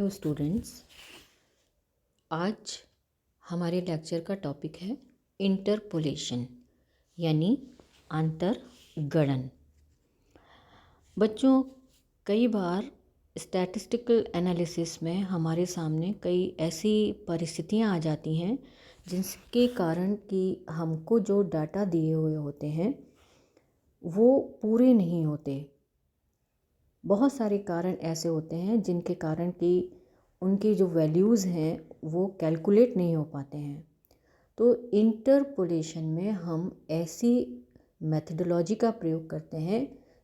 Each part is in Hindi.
हेलो स्टूडेंट्स, आज हमारे लेक्चर का टॉपिक है इंटरपोलेशन यानी अंतर्गणन। बच्चों, कई बार स्टैटिस्टिकल एनालिसिस में हमारे सामने कई ऐसी परिस्थितियां आ जाती हैं जिसके कारण कि हमको जो डाटा दिए हुए होते हैं वो पूरे नहीं होते। बहुत सारे कारण ऐसे होते हैं जिनके कारण कि उनकी जो वैल्यूज़ हैं वो कैलकुलेट नहीं हो पाते हैं। तो इंटरपोलेशन में हम ऐसी मेथडोलॉजी का प्रयोग करते हैं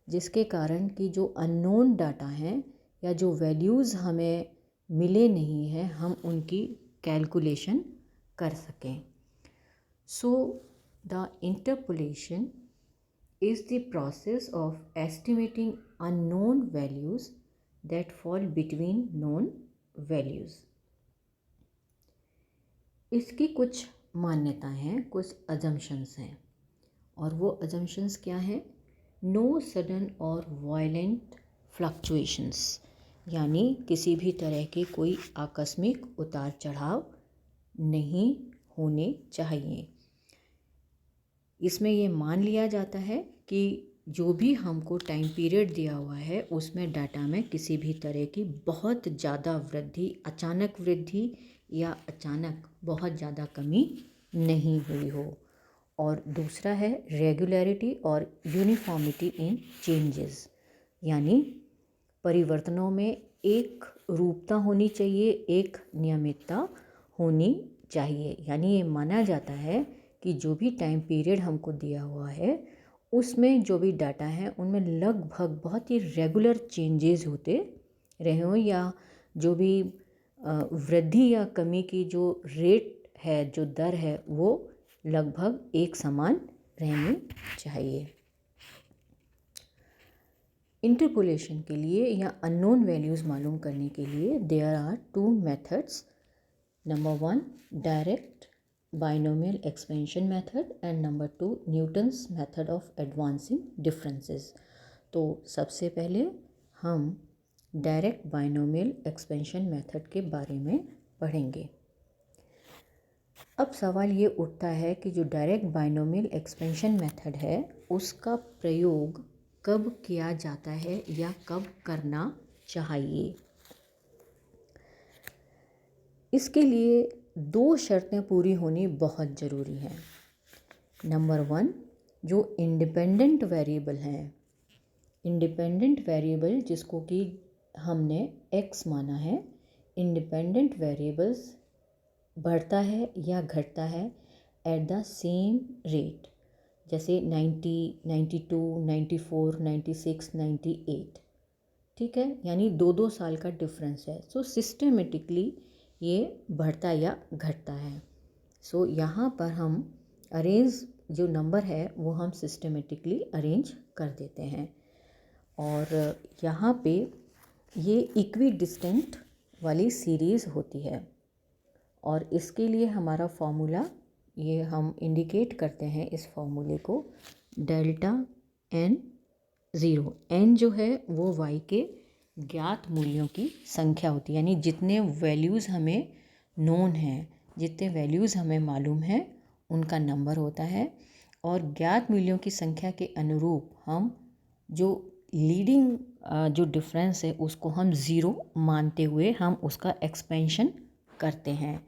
जिसके कारण कि जो अननोन डाटा हैं या जो वैल्यूज़ हमें मिले नहीं हैं हम उनकी कैलकुलेशन कर सकें। So the interpolation is the process of estimating unknown values that fall between known values। इसकी कुछ मान्यताएं हैं, कुछ assumptions हैं, और वो assumptions क्या हैं? नो सडन और वायलेंट फ्लक्चुएशंस, यानी किसी भी तरह के कोई आकस्मिक उतार चढ़ाव नहीं होने चाहिए। इसमें ये मान लिया जाता है कि जो भी हमको टाइम पीरियड दिया हुआ है उसमें डाटा में किसी भी तरह की बहुत ज़्यादा वृद्धि, अचानक वृद्धि या अचानक बहुत ज़्यादा कमी नहीं हुई हो। और दूसरा है रेगुलरिटी और यूनिफॉर्मिटी इन चेंजेस, यानी परिवर्तनों में एक रूपता होनी चाहिए, एक नियमितता होनी चाहिए। यानी ये माना जाता है कि जो भी टाइम पीरियड हमको दिया हुआ है उसमें जो भी डाटा है उनमें लगभग बहुत ही रेगुलर चेंजेस होते रहे हों, या जो भी वृद्धि या कमी की जो रेट है, जो दर है, वो लगभग एक समान रहनी चाहिए। इंटरपोलेशन के लिए या अननोन वैल्यूज़ मालूम करने के लिए there are two methods. Number 1 direct binomial expansion method and number 2 Newton's method of advancing differences। तो सबसे पहले हम डायरेक्ट बाइनोमियल एक्सपेंशन मेथड के बारे में पढ़ेंगे। अब सवाल ये उठता है कि जो डायरेक्ट बाइनोमियल एक्सपेंशन मेथड है उसका प्रयोग कब किया जाता है या कब करना चाहिए। इसके लिए दो शर्तें पूरी होनी बहुत ज़रूरी हैं। नंबर 1, जो इंडिपेंडेंट वेरिएबल हैं, इंडिपेंडेंट वेरिएबल जिसको कि हमने x माना है, इंडिपेंडेंट वेरिएबल्स बढ़ता है या घटता है एट द सेम रेट, जैसे 90, 92, 94, 96, 98। ठीक है, यानी 2-2 साल का डिफरेंस है। सो सिस्टमेटिकली ये बढ़ता या घटता है। सो यहाँ पर हम अरेंज जो नंबर है वो हम सिस्टमेटिकली अरेंज कर देते हैं, और यहाँ पे ये इक्वी डिस्टेंट वाली सीरीज़ होती है। और इसके लिए हमारा फॉर्मूला ये हम इंडिकेट करते हैं, इस फॉर्मूले को डेल्टा n0। n जो है वो y के ज्ञात मूल्यों की संख्या होती है, यानी जितने वैल्यूज़ हमें नोन हैं, जितने वैल्यूज़ हमें मालूम है उनका नंबर होता है। और ज्ञात मूल्यों की संख्या के अनुरूप हम जो लीडिंग जो डिफरेंस है उसको हम ज़ीरो मानते हुए हम उसका एक्सपेंशन करते हैं।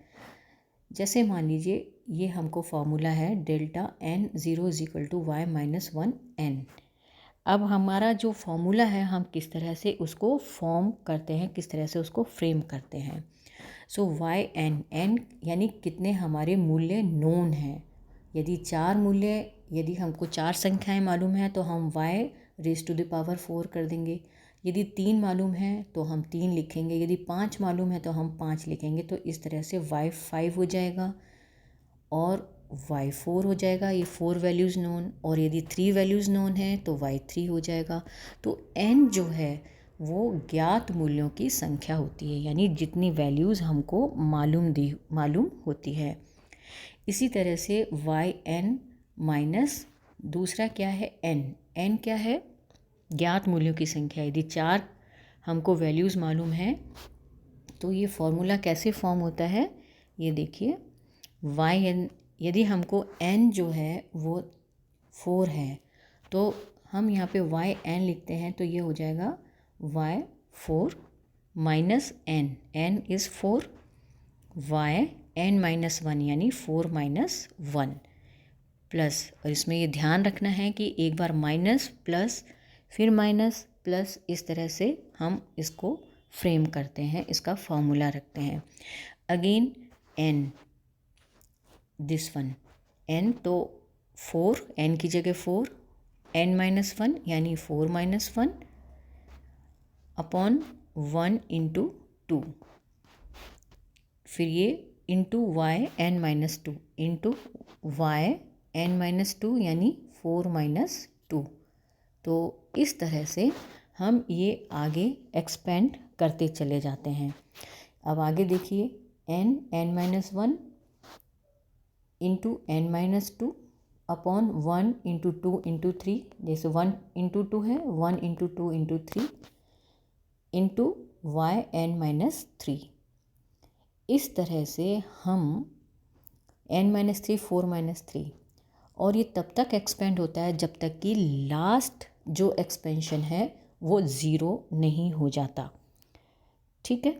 जैसे मान लीजिए ये हमको फॉर्मूला है डेल्टा n0 = y-1n। अब हमारा जो फॉर्मूला है हम किस तरह से उसको फॉर्म करते हैं, किस तरह से उसको फ्रेम करते हैं। सो yn यानी कितने हमारे मूल्य नोन हैं। यदि 4 मूल्य, यदि हमको 4 संख्याएं मालूम हैं तो हम y⁴ कर देंगे। यदि 3 मालूम है तो हम 3 लिखेंगे, यदि 5 मालूम है तो हम 5 लिखेंगे। तो इस तरह से y5 हो जाएगा और y4 हो जाएगा, ये 4 वैल्यूज़ नोन। और यदि 3 वैल्यूज़ नोन है तो y3 हो जाएगा। तो n जो है वो ज्ञात मूल्यों की संख्या होती है, यानी जितनी वैल्यूज़ हमको मालूम होती है। इसी तरह से yn माइनस दूसरा क्या है n क्या है? ज्ञात मूल्यों की संख्या। यदि 4 हमको वैल्यूज़ मालूम है तो ये फॉर्मूला कैसे फॉर्म होता है, ये देखिए वाई एन, यदि हमको एन जो है वो 4 है तो हम यहाँ पे वाई एन लिखते हैं, तो ये हो जाएगा y 4 minus n, n is 4, y n minus 1 यानी 4 माइनस 1 प्लस, और इसमें ये ध्यान रखना है कि एक बार माइनस प्लस फिर माइनस प्लस, इस तरह से हम इसको फ्रेम करते हैं, इसका फॉर्मूला रखते हैं। Again n, this one n, तो 4, एन की जगह 4, एन माइनस 1 यानी 4 माइनस 1 अपॉन 1 इंटू 2, फिर ये into y n minus 2 into y n minus 2 यानी 4 माइनस 2। तो इस तरह से हम ये आगे एक्सपेंड करते चले जाते हैं। अब आगे देखिए n, n minus 1 into n minus 2 upon 1 into 2 into 3, जैसे 1 इंटू 2 है, 1 into 2 into 3 into y n minus 3। इस तरह से हम एन माइनस 3, 4 माइनस 3, और ये तब तक एक्सपेंड होता है जब तक कि लास्ट जो एक्सपेंशन है वो ज़ीरो नहीं हो जाता। ठीक है,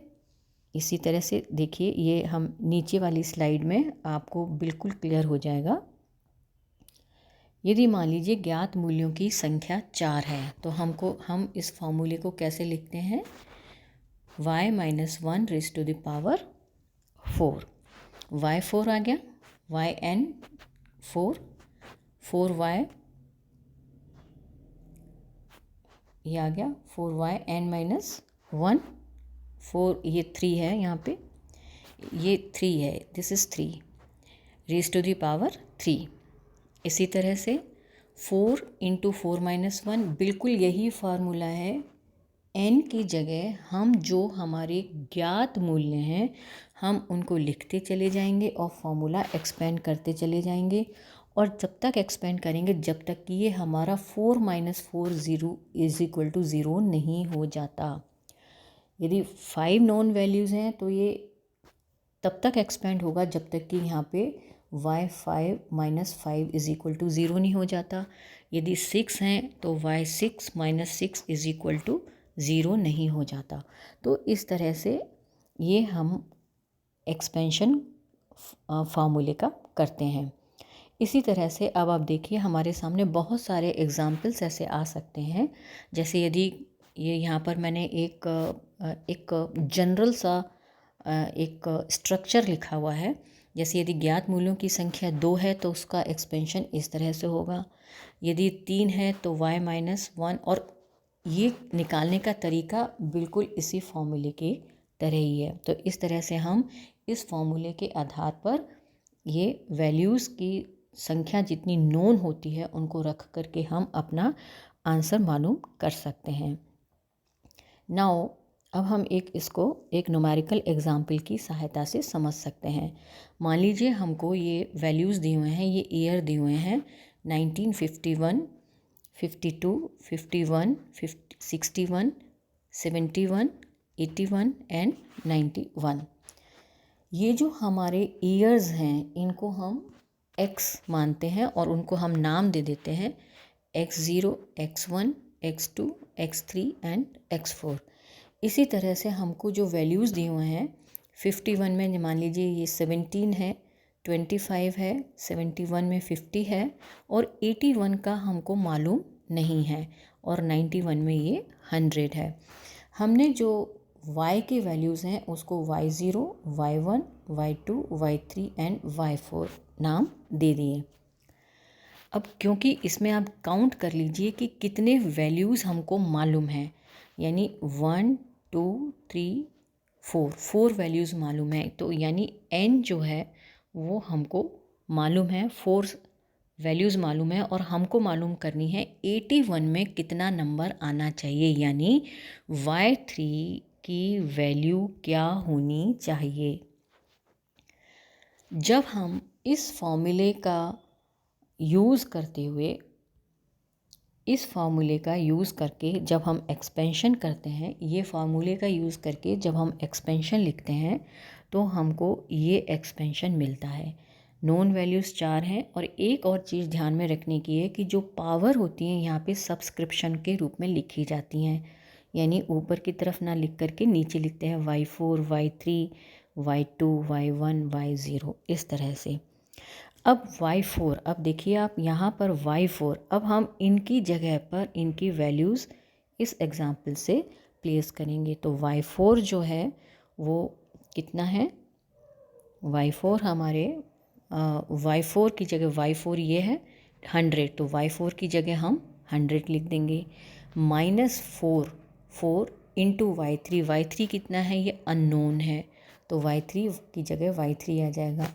इसी तरह से देखिए ये हम नीचे वाली स्लाइड में आपको बिल्कुल क्लियर हो जाएगा। यदि मान लीजिए ज्ञात मूल्यों की संख्या 4 है तो हम इस फॉर्मूले को कैसे लिखते हैं, y minus 1 raise to the power 4, y 4 आ गया, y n 4, 4y ये आ गया, 4y n माइनस 1, 4 ये 3 है, यहाँ पे ये 3 है, this is 3 raise to the power 3। इसी तरह से 4 इंटू 4 माइनस 1, बिल्कुल यही फार्मूला है। n की जगह हम जो हमारे ज्ञात मूल्य हैं हम उनको लिखते चले जाएंगे और फॉर्मूला एक्सपेंड करते चले जाएंगे, और जब तक एक्सपेंड करेंगे जब तक कि ये हमारा 4 minus 4 zero is equal to 0 नहीं हो जाता। यदि 5 नॉन वैल्यूज़ हैं तो ये तब तक एक्सपेंड होगा जब तक कि यहाँ पे y5 minus 5 is equal to 0 नहीं हो जाता। यदि 6 हैं तो y6 minus 6 is equal to 0 नहीं हो जाता। तो इस तरह से ये हम एक्सपेंशन फार्मूले का करते हैं। इसी तरह से अब आप देखिए हमारे सामने बहुत सारे एग्जाम्पल्स ऐसे आ सकते हैं, जैसे यदि ये यहाँ पर मैंने एक जनरल सा एक स्ट्रक्चर लिखा हुआ है, जैसे यदि ज्ञात मूल्यों की संख्या 2 है तो उसका एक्सपेंशन इस तरह से होगा, यदि 3 है तो y माइनस 1, और ये निकालने का तरीका बिल्कुल इसी फॉर्मूले के तरह ही है। तो इस तरह से हम इस फॉर्मूले के आधार पर ये वैल्यूज़ की संख्या जितनी नोन होती है उनको रख करके हम अपना आंसर मालूम कर सकते हैं। नाउ अब हम इसको एक न्यूमेरिकल एग्जाम्पल की सहायता से समझ सकते हैं। मान लीजिए हमको ये वैल्यूज़ दिए हुए हैं, ये ईयर दिए हुए हैं 1951, 52, 51, 61, 71, 81 एंड 91। ये जो हमारे ईयर्स हैं इनको हम x मानते हैं और उनको हम नाम दे देते हैं x0, x1, x2, x3 and x4। इसी तरह से हमको जो वैल्यूज़ दिए हुए हैं 51 में मान लीजिए ये 17 है, 25 है, 71 में 50 है और 81 का हमको मालूम नहीं है, और 91 में ये 100 है। हमने जो y के वैल्यूज़ हैं उसको y0, y1, y2, y3 and y4 नाम दे दिए। अब क्योंकि इसमें आप काउंट कर लीजिए कि कितने वैल्यूज़ हमको मालूम हैं, यानी 1, 2, 3, 4 वैल्यूज़ मालूम है, तो यानी n जो है वो हमको मालूम है, 4 वैल्यूज़ मालूम है, और हमको मालूम करनी है 81 में कितना नंबर आना चाहिए, यानी y3 की वैल्यू क्या होनी चाहिए। जब हम इस फॉर्मूले का यूज़ करते हुए इस फार्मूले का यूज़ करके जब हम एक्सपेंशन करते हैं, ये फार्मूले का यूज़ करके जब हम एक्सपेंशन लिखते हैं तो हमको ये एक्सपेंशन मिलता है। नोन वैल्यूज़ 4 हैं। और एक और चीज़ ध्यान में रखने की है कि जो पावर होती हैं यहाँ पे सब्सक्रिप्शन के रूप में लिखी जाती हैं, यानी ऊपर की तरफ ना लिख करके नीचे लिखते हैं y4, y3, y2, y1, y0 इस तरह से। अब y4, अब देखिए आप यहाँ पर y4, अब हम इनकी जगह पर इनकी वैल्यूज़ इस एग्ज़ाम्पल से प्लेस करेंगे। तो y4 जो है वो कितना है, y4 हमारे y4 की जगह y4 ये है 100, तो y4 की जगह हम 100 लिख देंगे। -4 इंटू y3 कितना है ये अननोन है, तो y3 की जगह y3 आ जाएगा।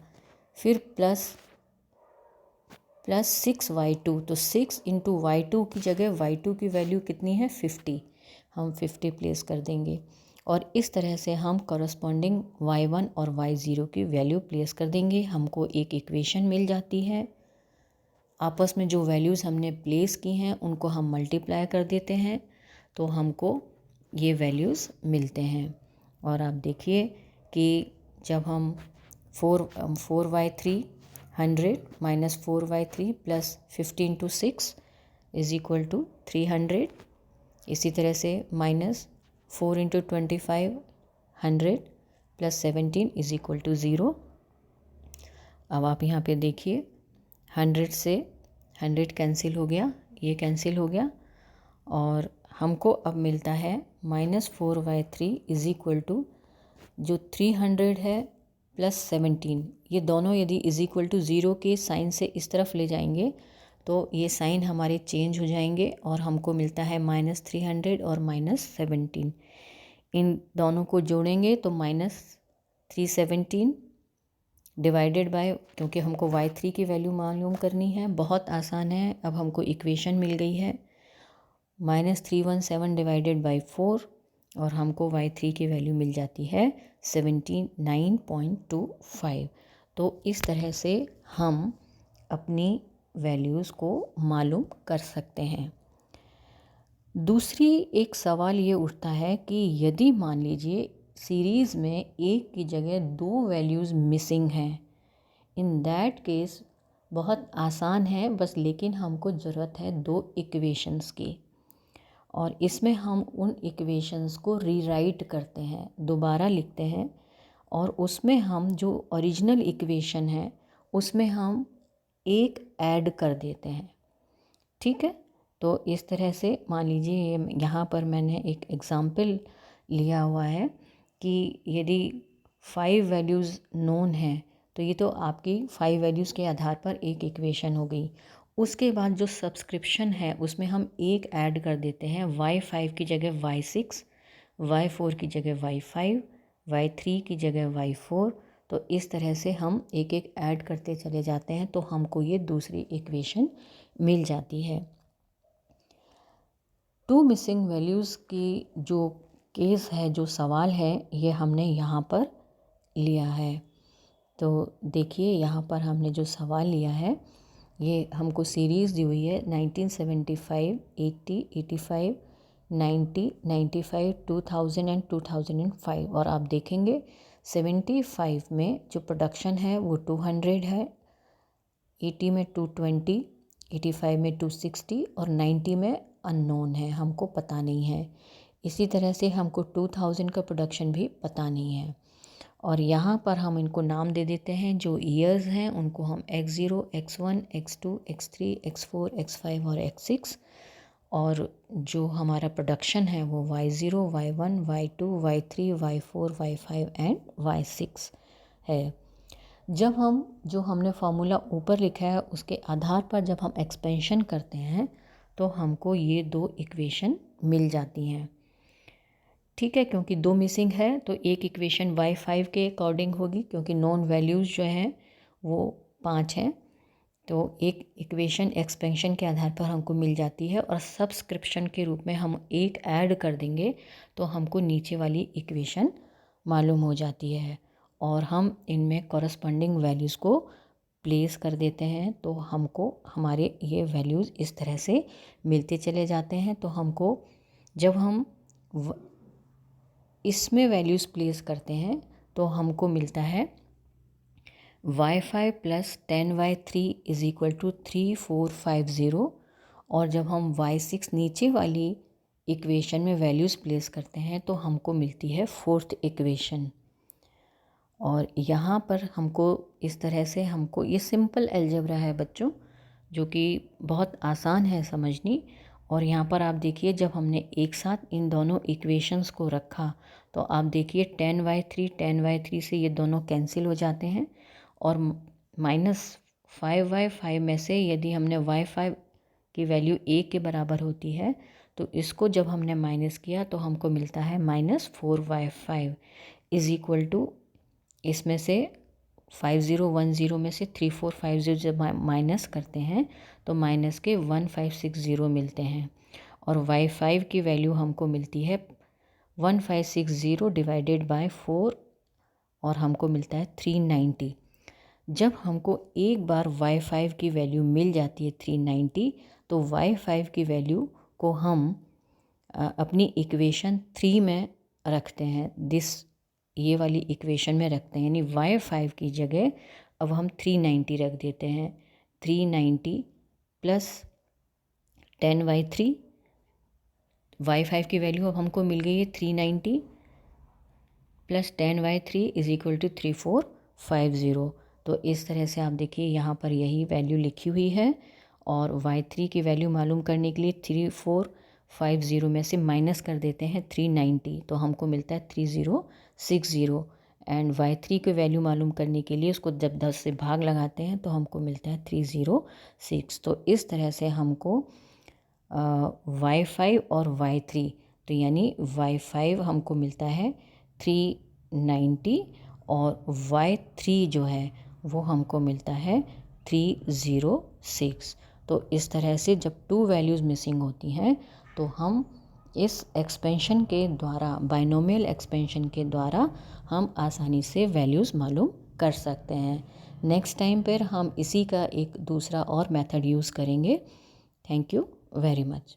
फिर प्लस 6y2, तो 6 इंटू y2 की जगह y2 की वैल्यू कितनी है 50, हम 50 प्लेस कर देंगे। और इस तरह से हम कॉरस्पॉन्डिंग y1 और y0 की वैल्यू प्लेस कर देंगे। हमको एक इक्वेशन मिल जाती है। आपस में जो वैल्यूज़ हमने प्लेस की हैं उनको हम मल्टीप्लाई कर देते हैं तो हमको ये वैल्यूज़ मिलते हैं। और आप देखिए कि जब हम 4y3 100 minus 4y3 plus 15 to 6 is equal to 300। इसी तरह से -4 into 25 100 plus 17 is equal to 0। अब आप यहाँ पे देखिए 100 से 100 कैंसिल हो गया, ये कैंसिल हो गया और हमको अब मिलता है -4y3 इज इक्वल टू जो 300 है प्लस 17, ये दोनों यदि इज इक्वल टू 0 के साइन से इस तरफ ले जाएंगे तो ये साइन हमारे चेंज हो जाएंगे और हमको मिलता है -300 और -17। इन दोनों को जोड़ेंगे तो -317 डिवाइडेड बाय, क्योंकि हमको y3 की वैल्यू मालूम करनी है, बहुत आसान है। अब हमको इक्वेशन मिल गई है -317 डिवाइडेड बाय 4 और हमको y3 की वैल्यू मिल जाती है 79.25। तो इस तरह से हम अपनी वैल्यूज़ को मालूम कर सकते हैं। दूसरी एक सवाल ये उठता है कि यदि मान लीजिए सीरीज़ में एक की जगह 2 वैल्यूज़ मिसिंग हैं, इन दैट केस बहुत आसान है बस, लेकिन हमको ज़रूरत है 2 इक्वेशंस की और इसमें हम उन इक्वेशंस को रीराइट करते हैं, दोबारा लिखते हैं और उसमें हम जो ओरिजिनल इक्वेशन है उसमें हम एक ऐड कर देते हैं। ठीक है, तो इस तरह से मान लीजिए यहाँ पर मैंने एक एग्ज़ाम्पल लिया हुआ है कि यदि 5 वैल्यूज़ नोन हैं तो ये तो आपकी 5 वैल्यूज़ के आधार पर एक इक्वेशन हो गई। उसके बाद जो सब्सक्रिप्शन है उसमें हम एक ऐड कर देते हैं, y5 की जगह y6, y4 की जगह y5, y3 की जगह y4। तो इस तरह से हम एक एक ऐड करते चले जाते हैं तो हमको ये दूसरी इक्वेशन मिल जाती है। 2 मिसिंग वैल्यूज़ की जो केस है, जो सवाल है, ये हमने यहाँ पर लिया है। तो देखिए यहाँ पर हमने जो सवाल लिया है ये हमको सीरीज़ दी हुई है 1975, 80, 85, 90, 95, 2000 एंड 2005। और आप देखेंगे 75 में जो प्रोडक्शन है वो 200 है, 80 में 220, 85 में 260 और 90 में अननोन है, हमको पता नहीं है। इसी तरह से हमको 2000 का प्रोडक्शन भी पता नहीं है और यहाँ पर हम इनको नाम दे देते हैं, जो ईयर्स हैं उनको हम x0, x1, x2, x3, x4, x5 और x6, और जो हमारा प्रोडक्शन है वो y0, y1, y2, y3, y4, y5 and y6 है। जब हम जो हमने फार्मूला ऊपर लिखा है उसके आधार पर जब हम एक्सपेंशन करते हैं तो हमको ये 2 इक्वेशन मिल जाती हैं। ठीक है, क्योंकि 2 मिसिंग है तो एक इक्वेशन y5 के अकॉर्डिंग होगी, क्योंकि नॉन वैल्यूज़ जो हैं वो 5 हैं। तो एक इक्वेशन एक्सपेंशन के आधार पर हमको मिल जाती है और सब्सक्रिप्शन के रूप में हम एक ऐड कर देंगे तो हमको नीचे वाली इक्वेशन मालूम हो जाती है और हम इनमें कॉरस्पॉन्डिंग वैल्यूज़ को प्लेस कर देते हैं तो हमको हमारे ये वैल्यूज़ इस तरह से मिलते चले जाते हैं। तो हमको जब हम इसमें वैल्यूज़ प्लेस करते हैं तो हमको मिलता है y5 plus 10y3 is equal to 3450। और जब हम y6 नीचे वाली इक्वेशन में वैल्यूज़ प्लेस करते हैं तो हमको मिलती है फोर्थ इक्वेशन। और यहाँ पर हमको इस तरह से हमको ये सिंपल अलजेब्रा है बच्चों, जो कि बहुत आसान है समझनी। और यहाँ पर आप देखिए जब हमने एक साथ इन दोनों इक्वेशंस को रखा तो आप देखिए 10y3 से ये दोनों कैंसिल हो जाते हैं। और -5y5 में से यदि हमने y5 की वैल्यू a के बराबर होती है तो इसको जब हमने माइनस किया तो हमको मिलता है -4y5 इज़ इक्वल टू, इसमें से 5010 में से 3450 जब माइनस करते हैं तो माइनस के 1560 मिलते हैं। और y5 की वैल्यू हमको मिलती है 1560 डिवाइडेड बाय 4 और हमको मिलता है 390। जब हमको एक बार y5 की वैल्यू मिल जाती है 390 तो y5 की वैल्यू को हम अपनी इक्वेशन 3 में रखते हैं, ये वाली इक्वेशन में रखते हैं, यानी y5 की जगह अब हम 390 रख देते हैं। 390 प्लस 10y3, y5 की वैल्यू अब हमको मिल गई है 390 plus 10y3 is equal to 3450। तो इस तरह से आप देखिए यहाँ पर यही वैल्यू लिखी हुई है। और y3 की वैल्यू मालूम करने के लिए 3450 में से माइनस कर देते हैं 390 तो हमको मिलता है 3060। एंड y3 की वैल्यू मालूम करने के लिए उसको जब 10 से भाग लगाते हैं तो हमको मिलता है 306। तो इस तरह से हमको y5 और y3, तो यानी y5 हमको मिलता है 390 और y3 जो है वो हमको मिलता है 306। तो इस तरह से जब टू वैल्यूज़ मिसिंग होती हैं तो हम इस एक्सपेंशन के द्वारा, बाइनोमियल एक्सपेंशन के द्वारा हम आसानी से वैल्यूज़ मालूम कर सकते हैं। नेक्स्ट टाइम पर हम इसी का एक दूसरा और मेथड यूज़ करेंगे। Thank you very much.